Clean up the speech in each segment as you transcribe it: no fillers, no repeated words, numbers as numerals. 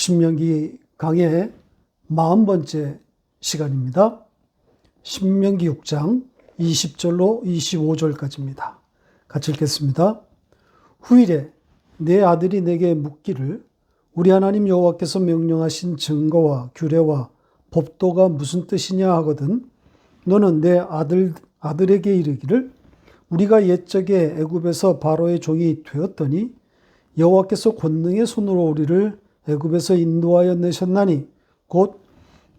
신명기 강의 40번째 시간입니다. 신명기 6장 20절로 25절까지입니다. 같이 읽겠습니다. 후일에 내 아들이 내게 묻기를 우리 하나님 여호와께서 명령하신 증거와 규례와 법도가 무슨 뜻이냐 하거든 너는 내 아들에게 이르기를 우리가 옛적에 애굽에서 바로의 종이 되었더니 여호와께서 권능의 손으로 우리를 애굽에서 인도하여 내셨나니 곧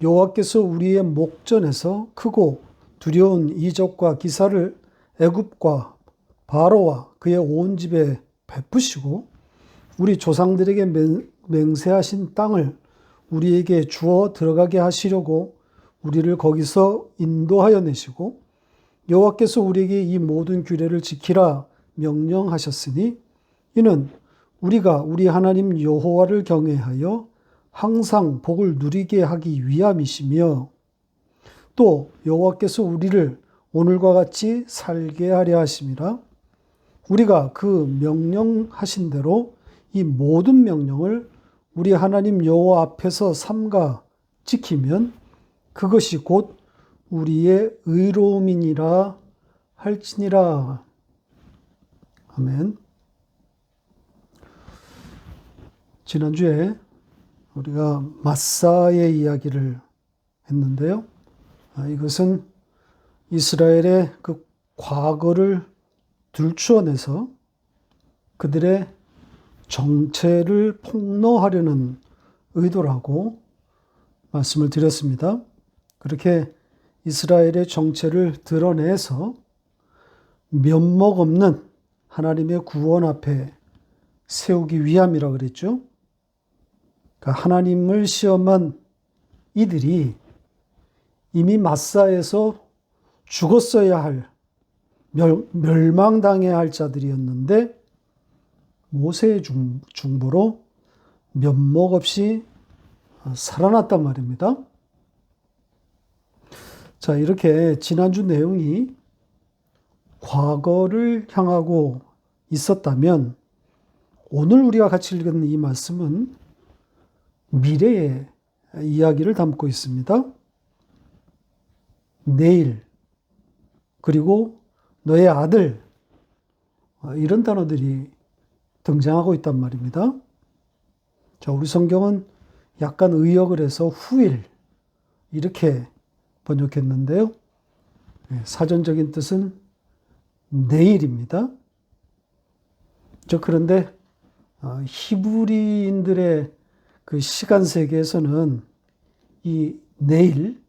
여호와께서 우리의 목전에서 크고 두려운 이적과 기사를 애굽과 바로와 그의 온 집에 베푸시고 우리 조상들에게 맹세하신 땅을 우리에게 주어 들어가게 하시려고 우리를 거기서 인도하여 내시고 여호와께서 우리에게 이 모든 규례를 지키라 명령하셨으니 이는 우리가 우리 하나님 여호와를 경외하여 항상 복을 누리게 하기 위함이시며 또 여호와께서 우리를 오늘과 같이 살게 하려 하심이라. 우리가 그 명령하신 대로 이 모든 명령을 우리 하나님 여호와 앞에서 삼가 지키면 그것이 곧 우리의 의로움이니라 할지니라. 아멘. 지난주에 우리가 마사의 이야기를 했는데요. 이것은 이스라엘의 그 과거를 들추어내서 그들의 정체를 폭로하려는 의도라고 말씀을 드렸습니다. 그렇게 이스라엘의 정체를 드러내서 면목 없는 하나님의 구원 앞에 세우기 위함이라고 그랬죠. 그러니까 하나님을 시험한 이들이 이미 마사에서 죽었어야 할, 멸망당해야 할 자들이었는데 모세의 중보로 면목 없이 살아났단 말입니다. 자, 이렇게 지난주 내용이 과거를 향하고 있었다면 오늘 우리가 같이 읽은 이 말씀은 미래의 이야기를 담고 있습니다. 내일, 그리고 너의 아들, 이런 단어들이 등장하고 있단 말입니다. 자, 우리 성경은 약간 의역을 해서 후일, 이렇게 번역했는데요. 사전적인 뜻은 내일입니다. 그런데 히브리인들의 그 시간 세계에서는 이 내일,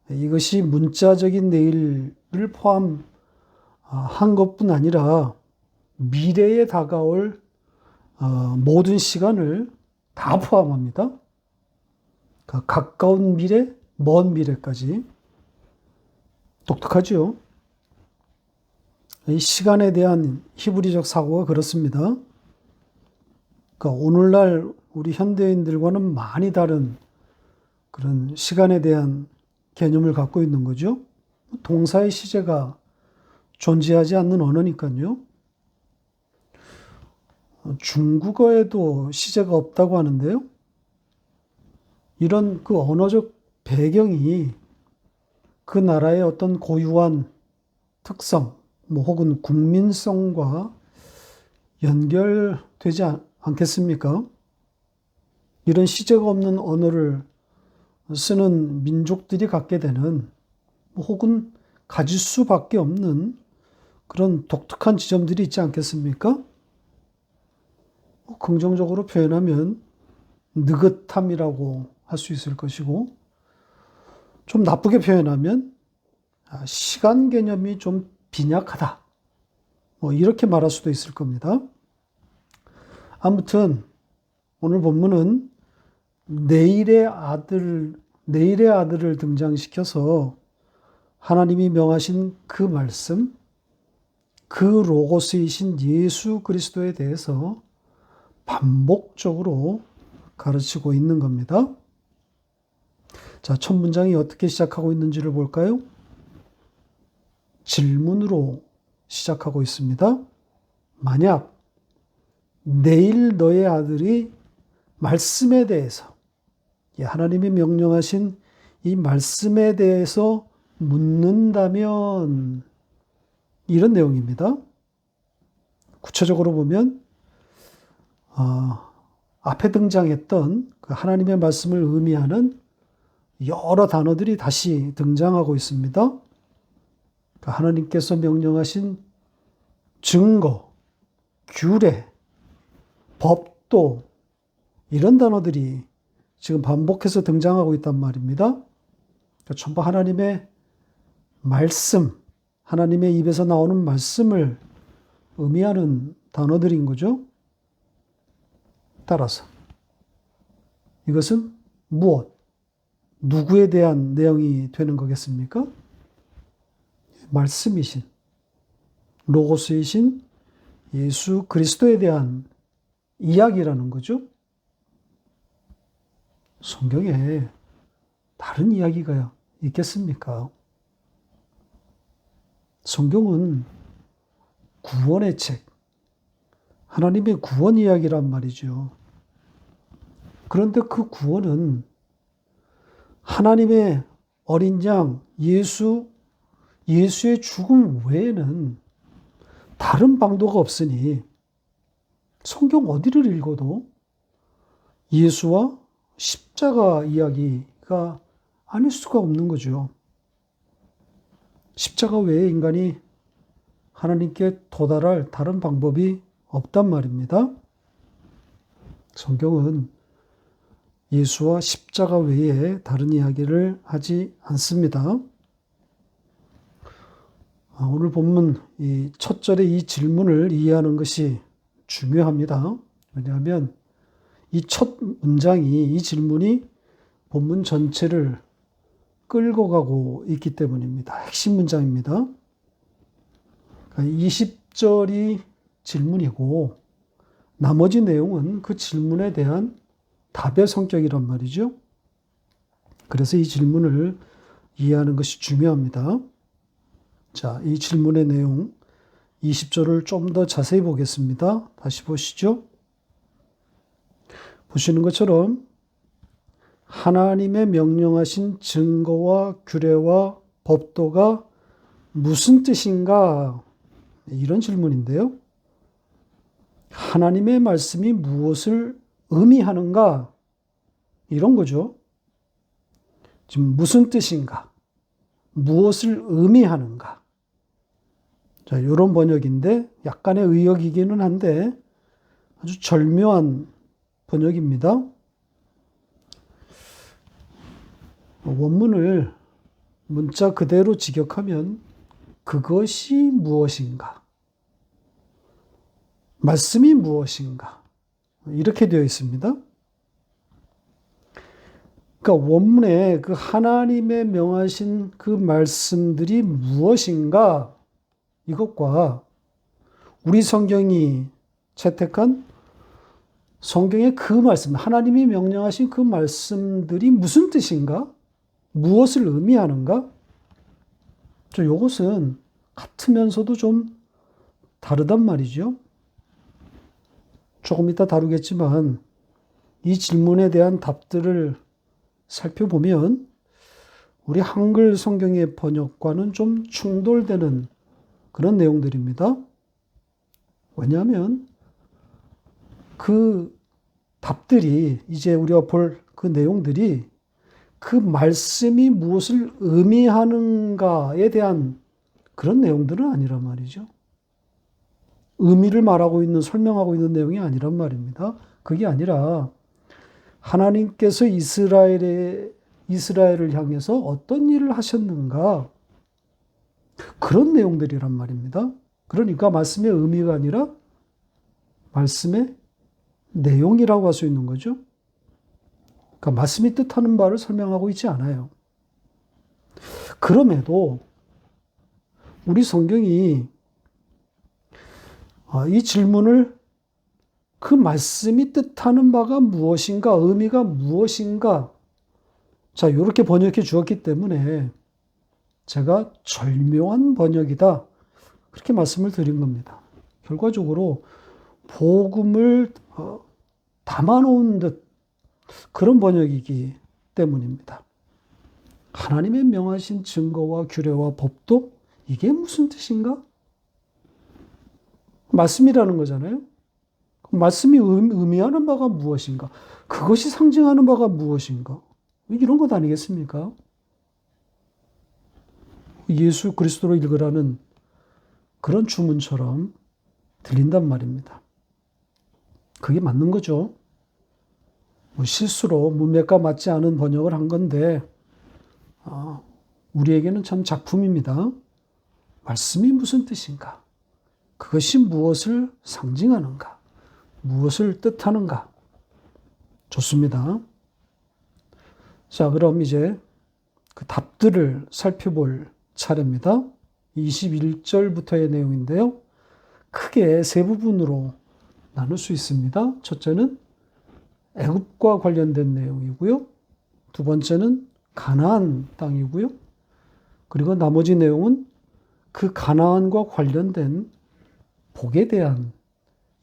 이것이 문자적인 내일을 포함한 것뿐 아니라 미래에 다가올 모든 시간을 다 포함합니다. 그러니까 가까운 미래, 먼 미래까지. 독특하죠? 이 시간에 대한 히브리적 사고가 그렇습니다. 그러니까 오늘날 우리 현대인들과는 많이 다른 그런 시간에 대한 개념을 갖고 있는 거죠. 동사의 시제가 존재하지 않는 언어니까요. 중국어에도 시제가 없다고 하는데요. 이런 그 언어적 배경이 그 나라의 어떤 고유한 특성, 혹은 국민성과 연결되지 않겠습니까? 이런 시제가 없는 언어를 쓰는 민족들이 갖게 되는 혹은 가질 수밖에 없는 그런 독특한 지점들이 있지 않겠습니까? 긍정적으로 표현하면 느긋함이라고 할 수 있을 것이고 좀 나쁘게 표현하면 시간 개념이 좀 빈약하다. 이렇게 말할 수도 있을 겁니다. 아무튼 오늘 본문은 내일의 아들을 등장시켜서 하나님이 명하신 그 말씀, 그 로고스이신 예수 그리스도에 대해서 반복적으로 가르치고 있는 겁니다. 자, 첫 문장이 어떻게 시작하고 있는지를 볼까요? 질문으로 시작하고 있습니다. 만약 내일 너의 아들이 말씀에 대해서, 하나님이 명령하신 이 말씀에 대해서 묻는다면 이런 내용입니다. 구체적으로 보면 앞에 등장했던 그 하나님의 말씀을 의미하는 여러 단어들이 다시 등장하고 있습니다. 하나님께서 명령하신 증거, 규례, 법도 이런 단어들이 지금 반복해서 등장하고 있단 말입니다. 전부 하나님의 말씀, 하나님의 입에서 나오는 말씀을 의미하는 단어들인 거죠. 따라서 이것은 무엇, 누구에 대한 내용이 되는 거겠습니까? 말씀이신, 로고스이신 예수 그리스도에 대한 이야기라는 거죠. 성경에 다른 이야기가 있겠습니까? 성경은 구원의 책, 하나님의 구원 이야기란 말이죠. 그런데 그 구원은 하나님의 어린 양 예수의 죽음 외에는 다른 방도가 없으니 성경 어디를 읽어도 예수와 십자가 이야기가 아닐 수가 없는 거죠. 십자가 외에 인간이 하나님께 도달할 다른 방법이 없단 말입니다. 성경은 예수와 십자가 외에 다른 이야기를 하지 않습니다. 오늘 본문 이 첫 절의 이 질문을 이해하는 것이 중요합니다. 왜냐하면 이 첫 문장이, 이 질문이 본문 전체를 끌고 가고 있기 때문입니다. 핵심 문장입니다. 20절이 질문이고 나머지 내용은 그 질문에 대한 답의 성격이란 말이죠. 그래서 이 질문을 이해하는 것이 중요합니다. 자, 이 질문의 내용 20절을 좀 더 자세히 보겠습니다. 다시 보시죠. 보시는 것처럼 하나님의 명령하신 증거와 규례와 법도가 무슨 뜻인가? 이런 질문인데요. 하나님의 말씀이 무엇을 의미하는가? 이런 거죠. 지금 무슨 뜻인가? 무엇을 의미하는가? 자, 이런 번역인데 약간의 의역이기는 한데 아주 절묘한 번역입니다. 원문을 문자 그대로 직역하면 그것이 무엇인가? 말씀이 무엇인가? 이렇게 되어 있습니다. 그러니까 원문에 그 하나님의 명하신 그 말씀들이 무엇인가? 이것과 우리 성경이 채택한 성경의 그 말씀, 하나님이 명령하신 그 말씀들이 무슨 뜻인가? 무엇을 의미하는가? 이것은 같으면서도 좀 다르단 말이죠. 조금 이따 다루겠지만 이 질문에 대한 답들을 살펴보면 우리 한글 성경의 번역과는 좀 충돌되는 그런 내용들입니다. 왜냐하면 그 답들이 이제 우리가 볼 그 내용들이 그 말씀이 무엇을 의미하는가에 대한 그런 내용들은 아니란 말이죠. 의미를 말하고 있는, 설명하고 있는 내용이 아니란 말입니다. 그게 아니라 하나님께서 이스라엘을 향해서 어떤 일을 하셨는가, 그런 내용들이란 말입니다. 그러니까 말씀의 의미가 아니라 말씀의 내용이라고 할 수 있는 거죠. 그러니까 말씀이 뜻하는 바를 설명하고 있지 않아요. 그럼에도 우리 성경이 이 질문을 그 말씀이 뜻하는 바가 무엇인가, 의미가 무엇인가, 자, 이렇게 번역해 주었기 때문에 제가 절묘한 번역이다, 그렇게 말씀을 드린 겁니다. 결과적으로 복음을 담아놓은 듯 그런 번역이기 때문입니다. 하나님의 명하신 증거와 규례와 법도 이게 무슨 뜻인가? 말씀이라는 거잖아요. 말씀이 의미하는 바가 무엇인가? 그것이 상징하는 바가 무엇인가? 이런 것 아니겠습니까? 예수 그리스도로 읽으라는 그런 주문처럼 들린단 말입니다. 그게 맞는 거죠. 실수로 문맥과 맞지 않은 번역을 한 건데 우리에게는 참 작품입니다. 말씀이 무슨 뜻인가? 그것이 무엇을 상징하는가? 무엇을 뜻하는가? 좋습니다. 자, 그럼 이제 그 답들을 살펴볼 차례입니다. 21절부터의 내용인데요. 크게 세 부분으로 나눌 수 있습니다. 첫째는 애굽과 관련된 내용이고요. 두 번째는 가나안 땅이고요. 그리고 나머지 내용은 그 가나안과 관련된 복에 대한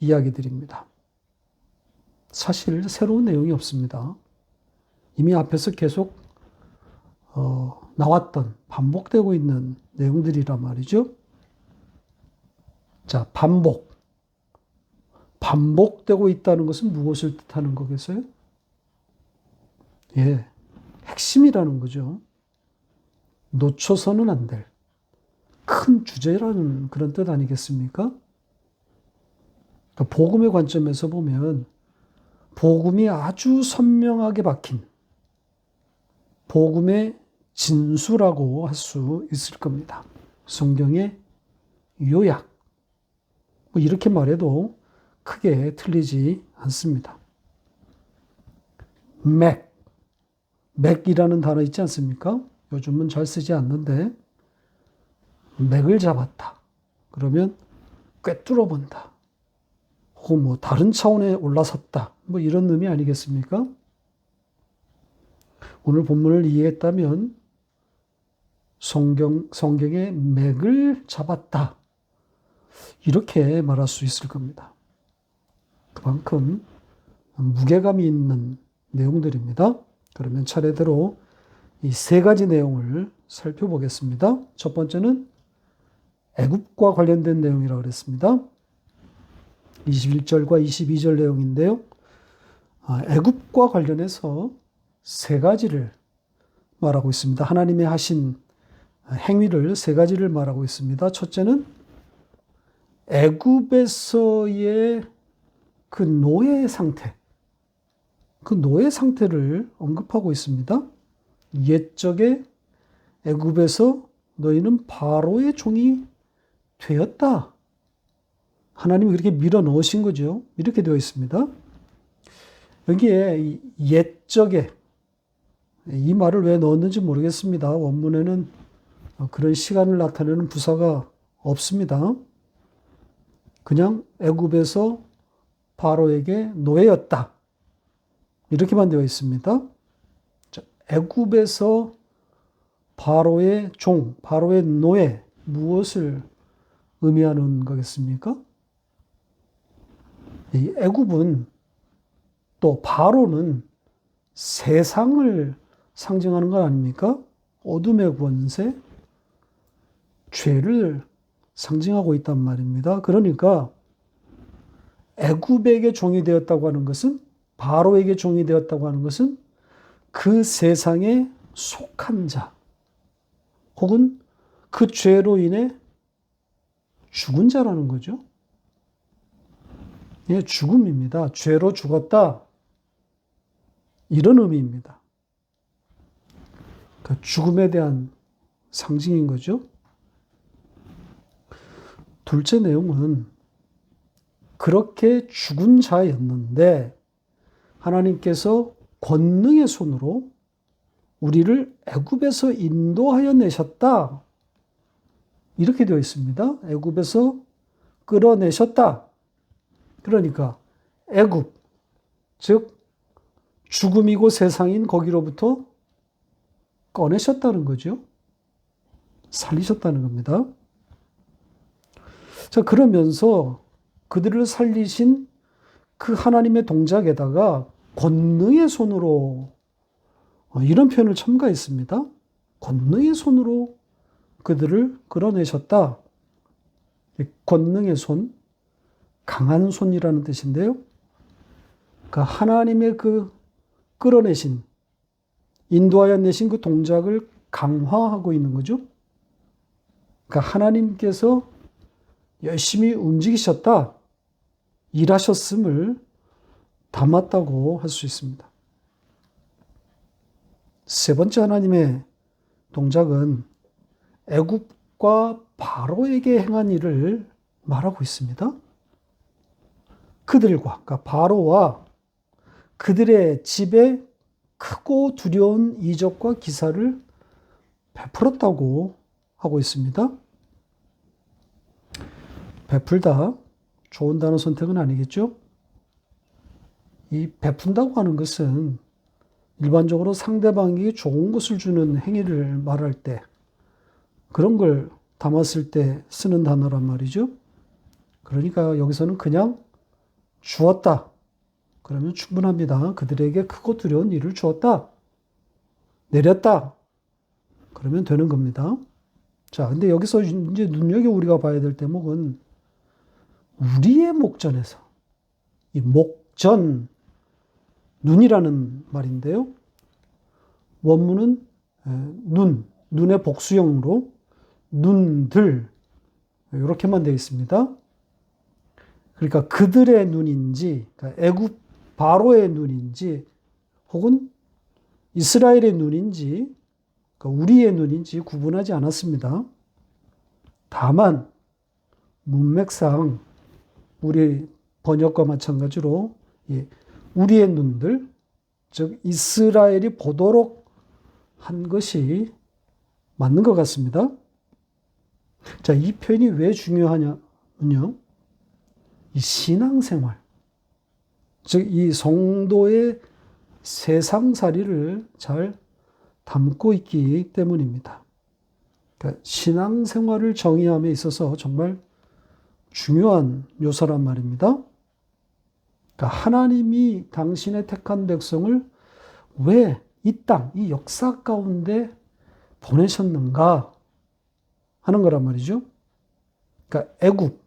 이야기들입니다. 사실 새로운 내용이 없습니다. 이미 앞에서 계속 나왔던 반복되고 있는 내용들이란 말이죠. 자, 반복되고 있다는 것은 무엇을 뜻하는 거겠어요? 예, 핵심이라는 거죠. 놓쳐서는 안 될 큰 주제라는 그런 뜻 아니겠습니까? 그러니까 복음의 관점에서 보면 복음이 아주 선명하게 박힌 복음의 진수라고 할 수 있을 겁니다. 성경의 요약. 이렇게 말해도 크게 틀리지 않습니다. 맥이라는 단어 있지 않습니까? 요즘은 잘 쓰지 않는데 맥을 잡았다. 그러면 꿰뚫어 본다. 혹은 다른 차원에 올라섰다. 이런 의미 아니겠습니까? 오늘 본문을 이해했다면 성경의 맥을 잡았다. 이렇게 말할 수 있을 겁니다. 그만큼 무게감이 있는 내용들입니다. 그러면 차례대로 이 세 가지 내용을 살펴보겠습니다. 첫 번째는 애굽과 관련된 내용이라고 그랬습니다. 21절과 22절 내용인데요. 애굽과 관련해서 세 가지를 말하고 있습니다. 하나님의 하신 행위를 세 가지를 말하고 있습니다. 첫째는 애굽에서의 그 노예 상태, 그 노예 상태를 언급하고 있습니다. 옛적에 애굽에서 너희는 바로의 종이 되었다. 하나님이 그렇게 밀어 넣으신 거죠. 이렇게 되어 있습니다. 여기에 옛적에 이 말을 왜 넣었는지 모르겠습니다. 원문에는 그런 시간을 나타내는 부사가 없습니다. 그냥 애굽에서 바로에게 노예였다. 이렇게만 되어 있습니다. 애굽에서 바로의 종, 바로의 노예, 무엇을 의미하는 거겠습니까? 이 애굽은 또 바로는 세상을 상징하는 것 아닙니까? 어둠의 권세, 죄를 상징하고 있단 말입니다. 그러니까 애굽에게 종이 되었다고 하는 것은, 바로에게 종이 되었다고 하는 것은 그 세상에 속한 자, 혹은 그 죄로 인해 죽은 자라는 거죠. 예, 죽음입니다. 죄로 죽었다. 이런 의미입니다. 그 죽음에 대한 상징인 거죠. 둘째 내용은 그렇게 죽은 자였는데 하나님께서 권능의 손으로 우리를 애굽에서 인도하여 내셨다. 이렇게 되어 있습니다. 애굽에서 끌어내셨다. 그러니까 애굽, 즉 죽음이고 세상인 거기로부터 꺼내셨다는 거죠. 살리셨다는 겁니다. 자, 그러면서 그들을 살리신 그 하나님의 동작에다가 권능의 손으로 이런 표현을 첨가했습니다. 권능의 손으로 그들을 끌어내셨다. 권능의 손, 강한 손이라는 뜻인데요. 그러니까 하나님의 그 끌어내신, 인도하여 내신 그 동작을 강화하고 있는 거죠. 그러니까 하나님께서 열심히 움직이셨다, 일하셨음을 담았다고 할 수 있습니다. 세 번째 하나님의 동작은 애굽과 바로에게 행한 일을 말하고 있습니다. 그들과, 그러니까 바로와 그들의 집에 크고 두려운 이적과 기사를 베풀었다고 하고 있습니다. 베풀다, 좋은 단어 선택은 아니겠죠? 이 베푼다고 하는 것은 일반적으로 상대방에게 좋은 것을 주는 행위를 말할 때, 그런 걸 담았을 때 쓰는 단어란 말이죠. 그러니까 여기서는 그냥 주었다, 그러면 충분합니다. 그들에게 크고 두려운 일을 주었다, 내렸다, 그러면 되는 겁니다. 자, 근데 여기서 이제 눈여겨 우리가 봐야 될 대목은 우리의 목전에서, 이 목전, 눈이라는 말인데요. 원문은 눈의 복수형으로 눈들, 이렇게만 되어 있습니다. 그러니까 그들의 눈인지, 그러니까 애굽 바로의 눈인지, 혹은 이스라엘의 눈인지, 그러니까 우리의 눈인지 구분하지 않았습니다. 다만 문맥상 우리 번역과 마찬가지로 우리의 눈들, 즉 이스라엘이 보도록 한 것이 맞는 것 같습니다. 자, 이 표현이 왜 중요하냐면요, 이 신앙생활, 즉 이 성도의 세상살이를 잘 담고 있기 때문입니다. 그러니까 신앙생활을 정의함에 있어서 정말 중요한 요소란 말입니다. 그러니까 하나님이 당신의 택한 백성을 왜 이 땅, 이 역사 가운데 보내셨는가 하는 거란 말이죠. 그러니까 애굽,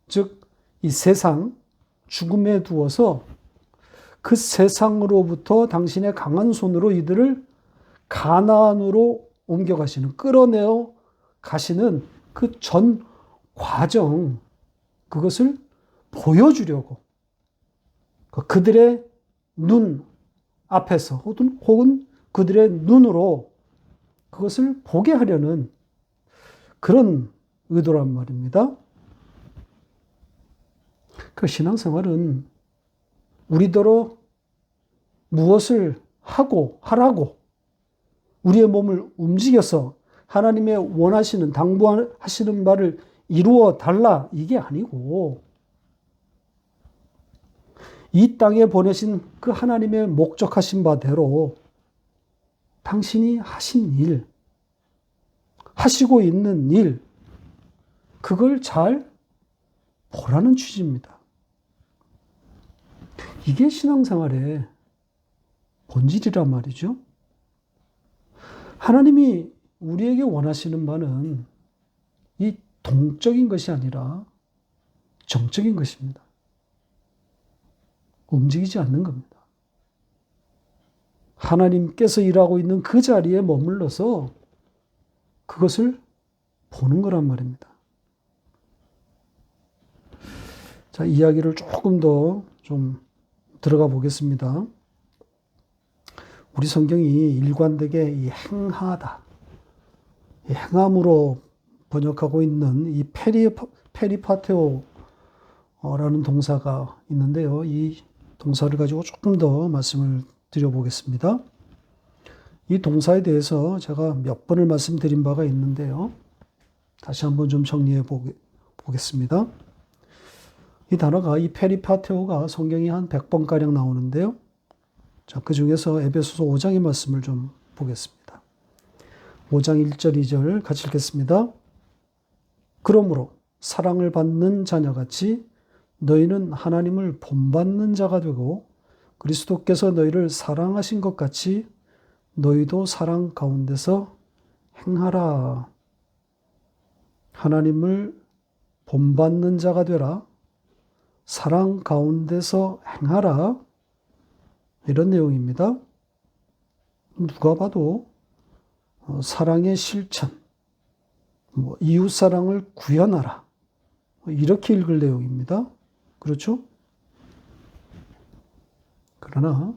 즉 이 세상, 죽음에 두어서 그 세상으로부터 당신의 강한 손으로 이들을 가나안으로 옮겨가시는, 끌어내어 가시는 그 전 과정, 그것을 보여주려고 그들의 눈 앞에서 혹은 그들의 눈으로 그것을 보게 하려는 그런 의도란 말입니다. 그 신앙생활은 우리더러 무엇을 하라고 우리의 몸을 움직여서 하나님의 원하시는, 당부하시는 바를 이루어 달라, 이게 아니고, 이 땅에 보내신 그 하나님의 목적하신 바대로 당신이 하신 일, 하시고 있는 일, 그걸 잘 보라는 취지입니다. 이게 신앙생활의 본질이란 말이죠. 하나님이 우리에게 원하시는 바는 이 동적인 것이 아니라 정적인 것입니다. 움직이지 않는 겁니다. 하나님께서 일하고 있는 그 자리에 머물러서 그것을 보는 거란 말입니다. 자, 이야기를 조금 더 좀 들어가 보겠습니다. 우리 성경이 일관되게 이 행하다, 이 행함으로 번역하고 있는 이 페리파테오라는 동사가 있는데요. 이 동사를 가지고 조금 더 말씀을 드려보겠습니다. 이 동사에 대해서 제가 몇 번을 말씀드린 바가 있는데요. 다시 한번 좀 정리해 보겠습니다. 이 단어가, 이 페리파테오가 성경이 한 100번가량 나오는데요. 자, 그 중에서 에베소서 5장의 말씀을 좀 보겠습니다. 5장 1절, 2절 같이 읽겠습니다. 그러므로 사랑을 받는 자녀같이 너희는 하나님을 본받는 자가 되고 그리스도께서 너희를 사랑하신 것 같이 너희도 사랑 가운데서 행하라. 하나님을 본받는 자가 되라. 사랑 가운데서 행하라. 이런 내용입니다. 누가 봐도 사랑의 실천, 이웃 사랑을 구현하라. 이렇게 읽을 내용입니다. 그렇죠? 그러나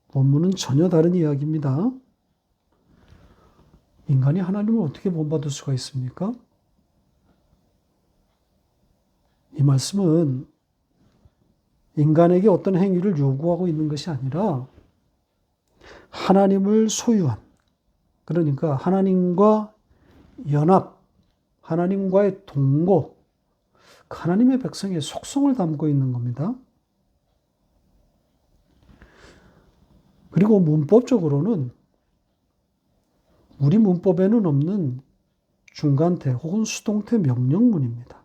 본문은 전혀 다른 이야기입니다. 인간이 하나님을 어떻게 본받을 수가 있습니까? 이 말씀은 인간에게 어떤 행위를 요구하고 있는 것이 아니라 하나님을 소유한, 그러니까 하나님과 연합, 하나님과의 동거, 하나님의 백성의 속성을 담고 있는 겁니다. 그리고 문법적으로는 우리 문법에는 없는 중간태 혹은 수동태 명령문입니다.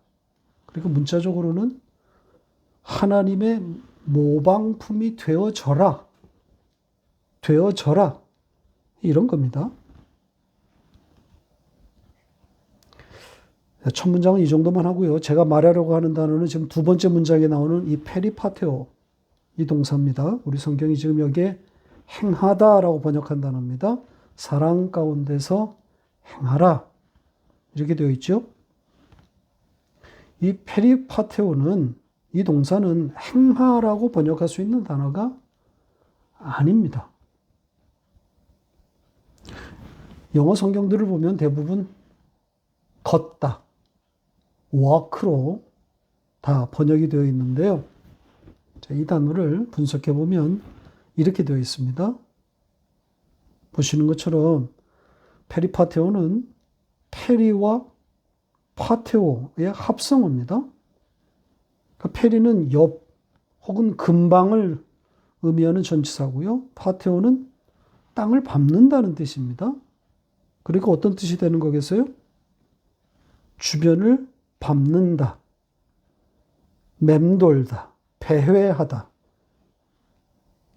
그리고 문자적으로는 하나님의 모방품이 되어져라. 되어져라. 이런 겁니다. 첫 문장은 이 정도만 하고요. 제가 말하려고 하는 단어는 지금 두 번째 문장에 나오는 이 페리파테오, 이 동사입니다. 우리 성경이 지금 여기에 행하다라고 번역한 단어입니다. 사랑 가운데서 행하라. 이렇게 되어 있죠. 이 페리파테오는, 이 동사는 행하라고 번역할 수 있는 단어가 아닙니다. 영어 성경들을 보면 대부분 걷다, walk로 다 번역이 되어 있는데요. 이 단어를 분석해 보면 이렇게 되어 있습니다. 보시는 것처럼 페리파테오는 페리와 파테오의 합성어입니다. 그러니까 페리는 옆 혹은 근방을 의미하는 전치사고요. 파테오는 땅을 밟는다는 뜻입니다. 그러니까 어떤 뜻이 되는 거겠어요? 주변을 밟는다, 맴돌다, 배회하다.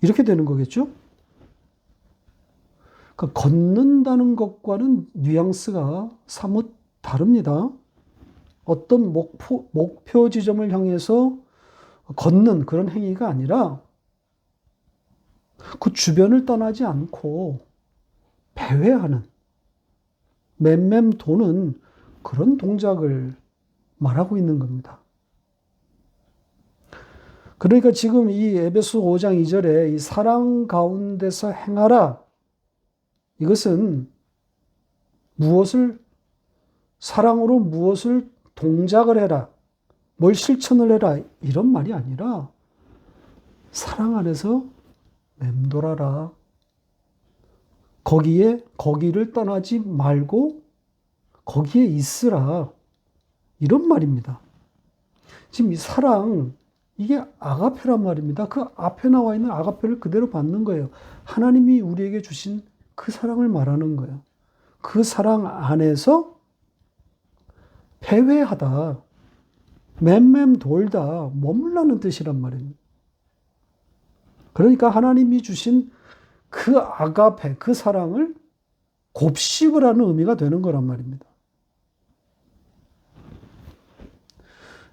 이렇게 되는 거겠죠? 그러니까 걷는다는 것과는 뉘앙스가 사뭇 다릅니다. 어떤 목표 지점을 향해서 걷는 그런 행위가 아니라 그 주변을 떠나지 않고 배회하는, 맴맴 도는 그런 동작을 말하고 있는 겁니다. 그러니까 지금 이 에베소 5장 2절에 이 사랑 가운데서 행하라, 이것은 사랑으로 무엇을 동작을 해라, 뭘 실천을 해라, 이런 말이 아니라 사랑 안에서 맴돌아라. 거기를 떠나지 말고 거기에 있으라. 이런 말입니다. 지금 이 사랑, 이게 아가페란 말입니다. 그 앞에 나와 있는 아가페를 그대로 받는 거예요. 하나님이 우리에게 주신 그 사랑을 말하는 거예요. 그 사랑 안에서 배회하다, 맴맴 돌다, 머물라는 뜻이란 말입니다. 그러니까 하나님이 주신 그 아가페, 그 사랑을 곱씹을 하는 의미가 되는 거란 말입니다.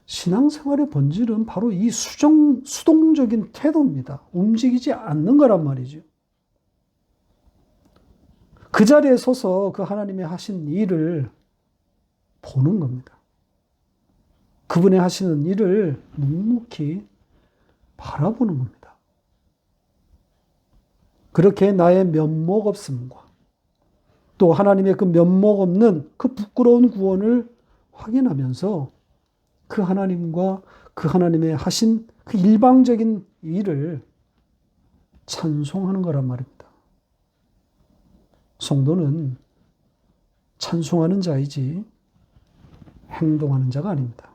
신앙생활의 본질은 바로 이 수동적인 태도입니다. 움직이지 않는 거란 말이죠. 그 자리에 서서 그 하나님이 하신 일을 보는 겁니다. 그분의 하시는 일을 묵묵히 바라보는 겁니다. 그렇게 나의 면목 없음과 또 하나님의 그 면목 없는 그 부끄러운 구원을 확인하면서 그 하나님과 그 하나님의 하신 그 일방적인 일을 찬송하는 거란 말입니다. 성도는 찬송하는 자이지 행동하는 자가 아닙니다.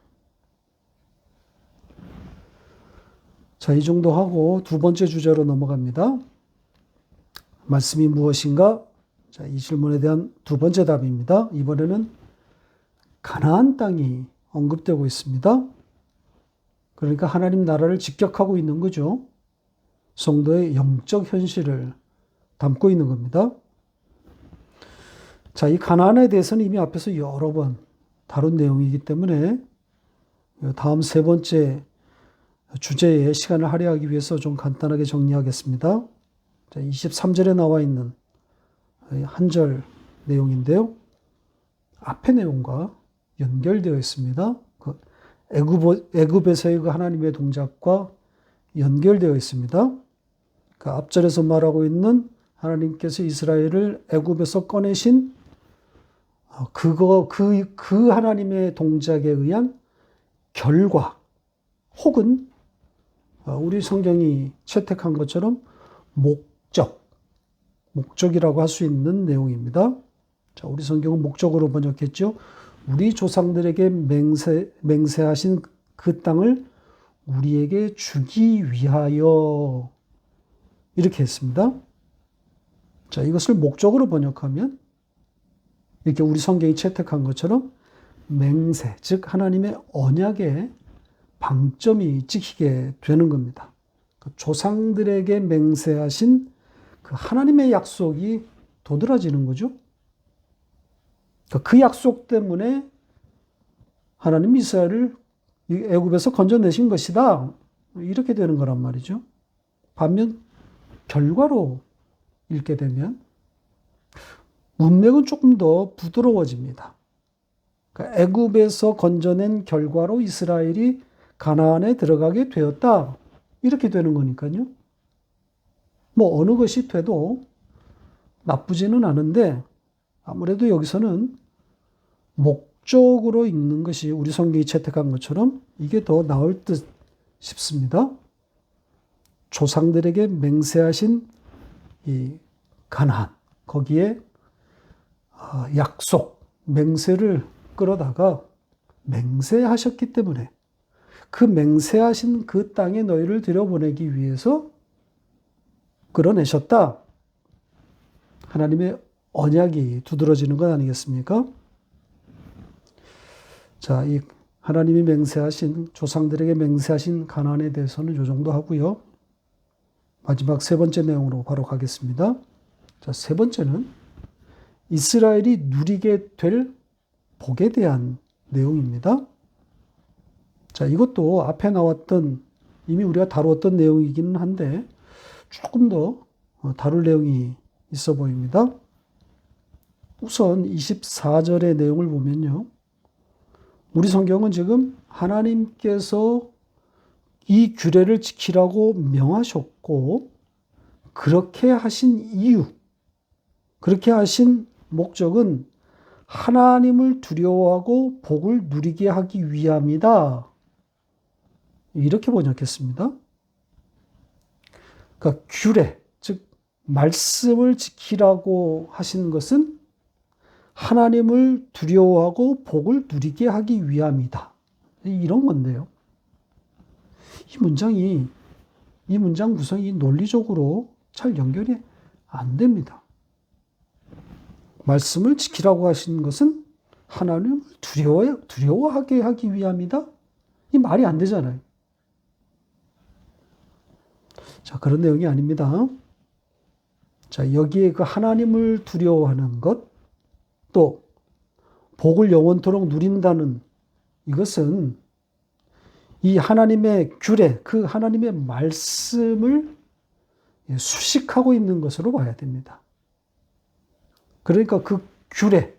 자, 이 정도 하고 두 번째 주제로 넘어갑니다. 말씀이 무엇인가? 자, 이 질문에 대한 두 번째 답입니다. 이번에는 가나안 땅이 언급되고 있습니다. 그러니까 하나님 나라를 직격하고 있는 거죠. 성도의 영적 현실을 담고 있는 겁니다. 자, 이 가나안에 대해서는 이미 앞에서 여러 번 다룬 내용이기 때문에 다음 세 번째 주제에 시간을 할애하기 위해서 좀 간단하게 정리하겠습니다. 자, 23절에 나와 있는 한 절 내용인데요. 앞의 내용과 연결되어 있습니다. 그 애굽에서의 그 하나님의 동작과 연결되어 있습니다. 그 앞절에서 말하고 있는 하나님께서 이스라엘을 애굽에서 꺼내신 그 하나님의 동작에 의한 결과 혹은 우리 성경이 채택한 것처럼 목적이라고 할 수 있는 내용입니다. 자, 우리 성경은 목적으로 번역했죠. 우리 조상들에게 맹세하신 그 땅을 우리에게 주기 위하여 이렇게 했습니다. 자, 이것을 목적으로 번역하면 이렇게 우리 성경이 채택한 것처럼 맹세, 즉 하나님의 언약에 방점이 찍히게 되는 겁니다. 조상들에게 맹세하신 그 하나님의 약속이 도드라지는 거죠. 그 약속 때문에 하나님 이스라엘을 애굽에서 건져내신 것이다. 이렇게 되는 거란 말이죠. 반면 결과로 읽게 되면 문맥은 조금 더 부드러워집니다. 그러니까 애굽에서 건져낸 결과로 이스라엘이 가나안에 들어가게 되었다. 이렇게 되는 거니까요. 뭐 어느 것이 돼도 나쁘지는 않은데 아무래도 여기서는 목적으로 읽는 것이 우리 성경이 채택한 것처럼 이게 더 나을 듯 싶습니다. 조상들에게 맹세하신 이 가나안, 거기에 약속, 맹세를 끌어다가 맹세하셨기 때문에 그 맹세하신 그 땅에 너희를 들여보내기 위해서 끌어내셨다. 하나님의 언약이 두드러지는 것 아니겠습니까? 자, 이 하나님이 맹세하신, 조상들에게 맹세하신 가나안에 대해서는 이 정도 하고요. 마지막 세 번째 내용으로 바로 가겠습니다. 자, 세 번째는 이스라엘이 누리게 될 복에 대한 내용입니다. 자, 이것도 앞에 나왔던, 이미 우리가 다루었던 내용이기는 한데 조금 더 다룰 내용이 있어 보입니다. 우선 24절의 내용을 보면요. 우리 성경은 지금 하나님께서 이 규례를 지키라고 명하셨고 그렇게 하신 이유, 그렇게 하신 목적은 하나님을 두려워하고 복을 누리게 하기 위함이다. 이렇게 번역했습니다. 그러니까 규례, 즉 말씀을 지키라고 하신 것은 하나님을 두려워하고 복을 누리게 하기 위함이다. 이런 건데요. 이 문장 구성이 논리적으로 잘 연결이 안 됩니다. 말씀을 지키라고 하신 것은 하나님을 두려워하게 하기 위함이다? 이 말이 안 되잖아요. 자, 그런 내용이 아닙니다. 자, 여기에 그 하나님을 두려워하는 것, 또 복을 영원토록 누린다는 이것은 이 하나님의 규례, 그 하나님의 말씀을 수식하고 있는 것으로 봐야 됩니다. 그러니까 그 규례,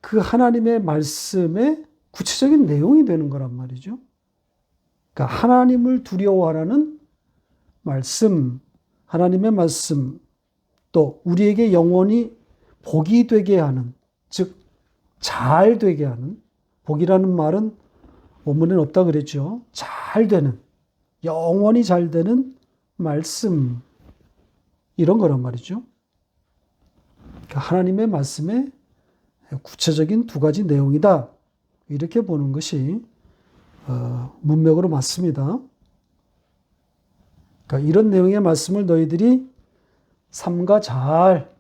그 하나님의 말씀의 구체적인 내용이 되는 거란 말이죠. 그러니까 하나님을 두려워하라는 말씀, 하나님의 말씀, 또 우리에게 영원히 복이 되게 하는, 즉 잘 되게 하는, 복이라는 말은 원문에는 없다 그랬죠. 잘 되는, 영원히 잘 되는 말씀, 이런 거란 말이죠. 그러니까 하나님의 말씀의 구체적인 두 가지 내용이다. 이렇게 보는 것이 문맥으로 맞습니다. 그러니까 이런 내용의 말씀을 너희들이 삼가 잘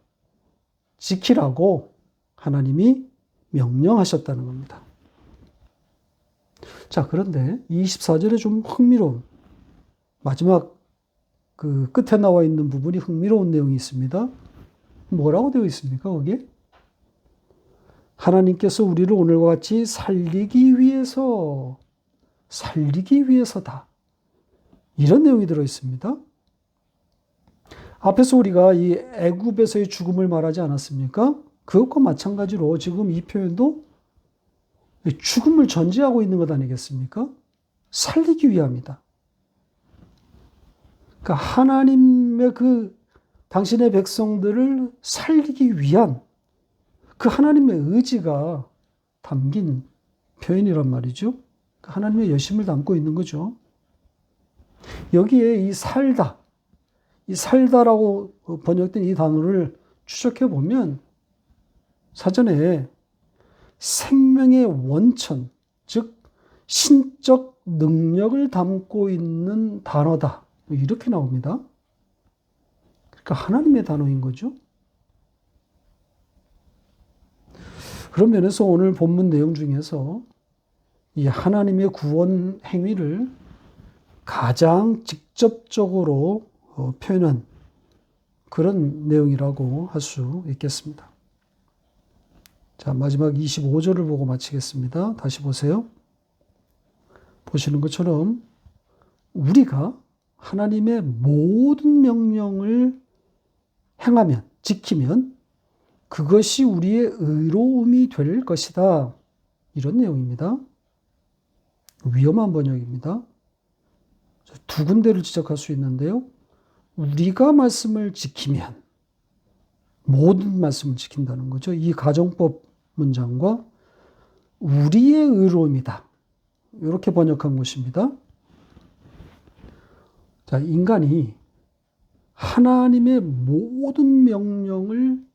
지키라고 하나님이 명령하셨다는 겁니다. 자, 그런데 24절에 좀 흥미로운 마지막 그 끝에 나와 있는 부분이 흥미로운 내용이 있습니다. 뭐라고 되어 있습니까, 거기에? 하나님께서 우리를 오늘과 같이 살리기 위해서다. 이런 내용이 들어 있습니다. 앞에서 우리가 이 애굽에서의 죽음을 말하지 않았습니까? 그것과 마찬가지로 지금 이 표현도 죽음을 전제하고 있는 것 아니겠습니까? 살리기 위함이다. 그러니까 하나님의 그 당신의 백성들을 살리기 위한 그 하나님의 의지가 담긴 표현이란 말이죠. 하나님의 여심을 담고 있는 거죠. 여기에 이 살다라고 번역된 이 단어를 추적해 보면 사전에 생명의 원천, 즉 신적 능력을 담고 있는 단어다. 이렇게 나옵니다. 그러니까 하나님의 단어인 거죠. 그런 면에서 오늘 본문 내용 중에서 이 하나님의 구원 행위를 가장 직접적으로 표현한 그런 내용이라고 할 수 있겠습니다. 자, 마지막 25절을 보고 마치겠습니다. 다시 보세요. 보시는 것처럼 우리가 하나님의 모든 명령을 행하면, 지키면 그것이 우리의 의로움이 될 것이다. 이런 내용입니다. 위험한 번역입니다. 두 군데를 지적할 수 있는데요. 우리가 말씀을 지키면, 모든 말씀을 지킨다는 거죠. 이 가정법 문장과 우리의 의로움이다. 이렇게 번역한 것입니다. 자, 인간이 하나님의 모든 명령을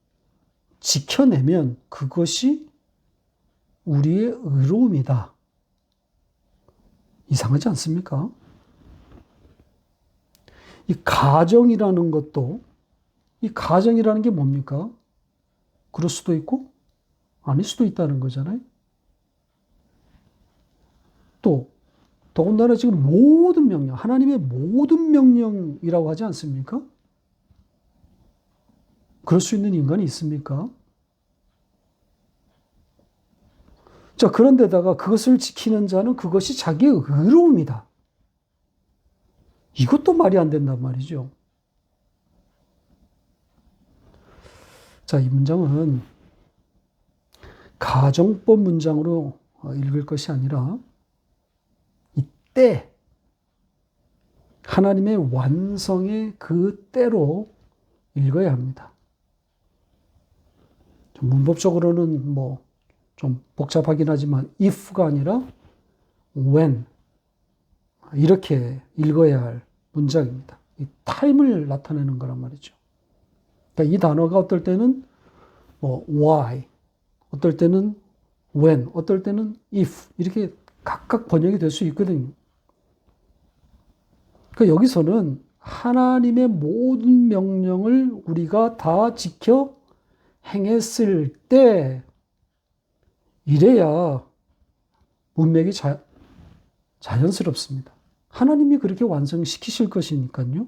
지켜내면 그것이 우리의 의로움이다. 이상하지 않습니까? 이 가정이라는 것도, 이 가정이라는 게 뭡니까? 그럴 수도 있고 아닐 수도 있다는 거잖아요. 또 더군다나 지금 모든 명령, 하나님의 모든 명령이라고 하지 않습니까? 그럴 수 있는 인간이 있습니까? 자, 그런데다가 그것을 지키는 자는 그것이 자기의 의로움이다. 이것도 말이 안 된단 말이죠. 자, 이 문장은 가정법 문장으로 읽을 것이 아니라 때, 하나님의 완성의 그 때로 읽어야 합니다. 문법적으로는 뭐 좀 복잡하긴 하지만 if가 아니라 when 이렇게 읽어야 할 문장입니다. 이 타임을 나타내는 거란 말이죠. 그러니까 이 단어가 어떨 때는 뭐 why, 어떨 때는 when, 어떨 때는 if 이렇게 각각 번역이 될 수 있거든요. 그러니까 여기서는 하나님의 모든 명령을 우리가 다 지켜 행했을 때 이래야 문맥이 자연스럽습니다. 하나님이 그렇게 완성시키실 것이니까요.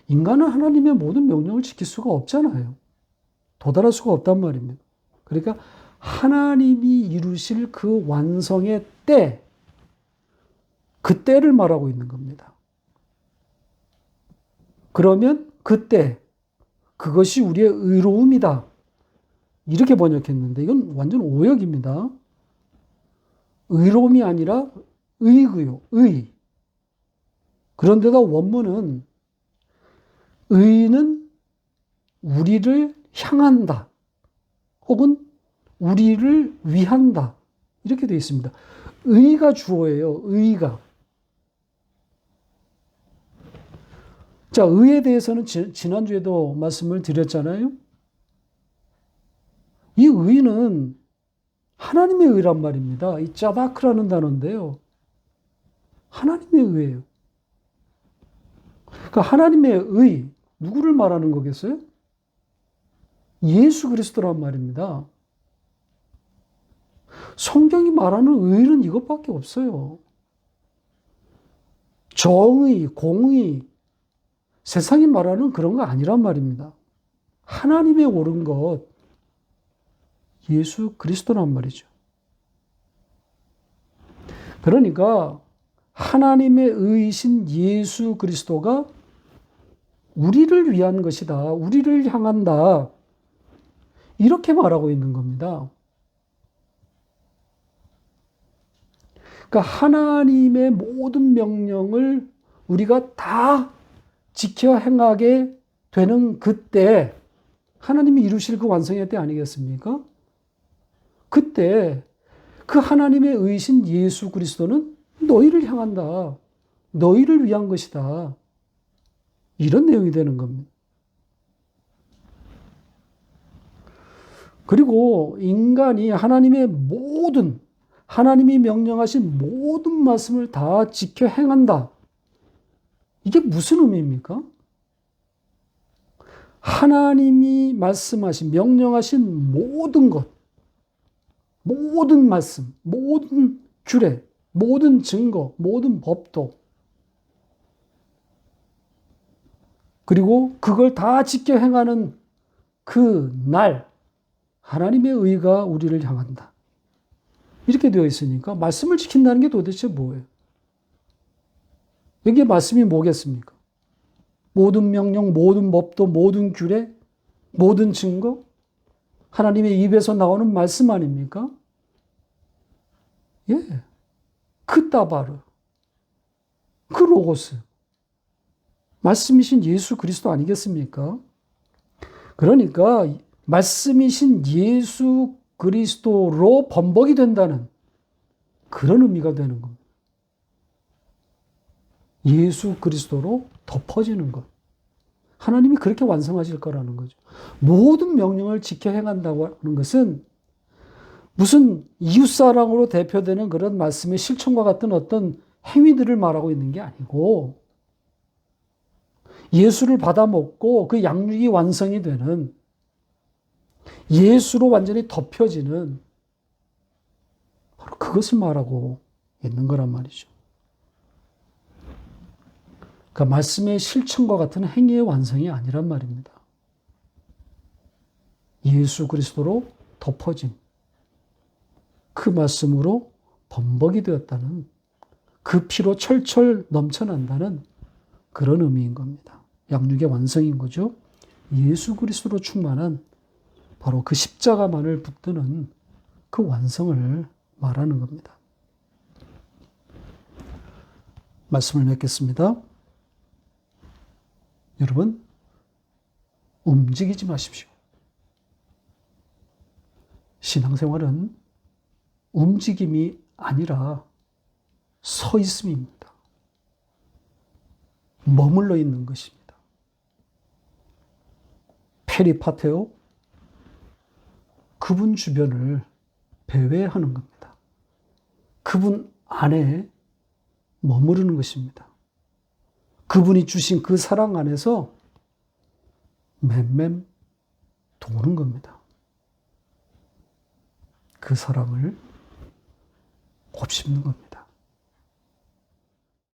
인간은 하나님의 모든 명령을 지킬 수가 없잖아요. 도달할 수가 없단 말입니다. 그러니까 하나님이 이루실 그 완성의 때, 그 때를 말하고 있는 겁니다. 그러면 그때 그것이 우리의 의로움이다. 이렇게 번역했는데 이건 완전 오역입니다. 의로움이 아니라 의고요. 의. 그런데다 원문은 의는 우리를 향한다. 혹은 우리를 위한다. 이렇게 되어 있습니다. 의가 주어예요. 의가. 자, 의에 대해서는 지난주에도 말씀을 드렸잖아요. 이 의는 하나님의 의란 말입니다. 이 짜다크라는 단어인데요. 하나님의 의예요. 그러니까 하나님의 의, 누구를 말하는 거겠어요? 예수 그리스도란 말입니다. 성경이 말하는 의는 이것밖에 없어요. 정의, 공의, 세상이 말하는 그런 거 아니란 말입니다. 하나님의 옳은 것, 예수 그리스도란 말이죠. 그러니까 하나님의 의이신 예수 그리스도가 우리를 위한 것이다. 우리를 향한다. 이렇게 말하고 있는 겁니다. 그러니까 하나님의 모든 명령을 우리가 다 지켜 행하게 되는 그때 하나님이 이루실 그 완성의 때 아니겠습니까? 그때 그 하나님의 의신 예수 그리스도는 너희를 향한다. 너희를 위한 것이다. 이런 내용이 되는 겁니다. 그리고 인간이 하나님이 명령하신 모든 말씀을 다 지켜 행한다. 이게 무슨 의미입니까? 하나님이 말씀하신, 명령하신 모든 것, 모든 말씀, 모든 규례, 모든 증거, 모든 법도, 그리고 그걸 다 지켜 행하는 그 날, 하나님의 의가 우리를 향한다. 이렇게 되어 있으니까 말씀을 지킨다는 게 도대체 뭐예요? 여기에 말씀이 뭐겠습니까? 모든 명령, 모든 법도, 모든 규례, 모든 증거, 하나님의 입에서 나오는 말씀 아닙니까? 예. 그 따바르, 그 로고스, 말씀이신 예수 그리스도 아니겠습니까? 그러니까 말씀이신 예수 그리스도로 번복이 된다는 그런 의미가 되는 겁니다. 예수 그리스도로 덮어지는 것. 하나님이 그렇게 완성하실 거라는 거죠. 모든 명령을 지켜 행한다고 하는 것은 무슨 이웃사랑으로 대표되는 그런 말씀의 실천과 같은 어떤 행위들을 말하고 있는 게 아니고 예수를 받아먹고 그 양육이 완성이 되는 예수로 완전히 덮여지는 바로 그것을 말하고 있는 거란 말이죠. 그러니까 말씀의 실천과 같은 행위의 완성이 아니란 말입니다. 예수 그리스도로 덮어진 그 말씀으로 범벅이 되었다는, 그 피로 철철 넘쳐난다는 그런 의미인 겁니다. 양육의 완성인 거죠. 예수 그리스도로 충만한 바로 그 십자가만을 붙드는 그 완성을 말하는 겁니다. 말씀을 맺겠습니다. 여러분, 움직이지 마십시오. 신앙생활은 움직임이 아니라 서 있음입니다. 머물러 있는 것입니다. 페리파테오, 그분 주변을 배회하는 겁니다. 그분 안에 머무르는 것입니다. 그분이 주신 그 사랑 안에서 맴맴 도는 겁니다. 그 사랑을 곱씹는 겁니다.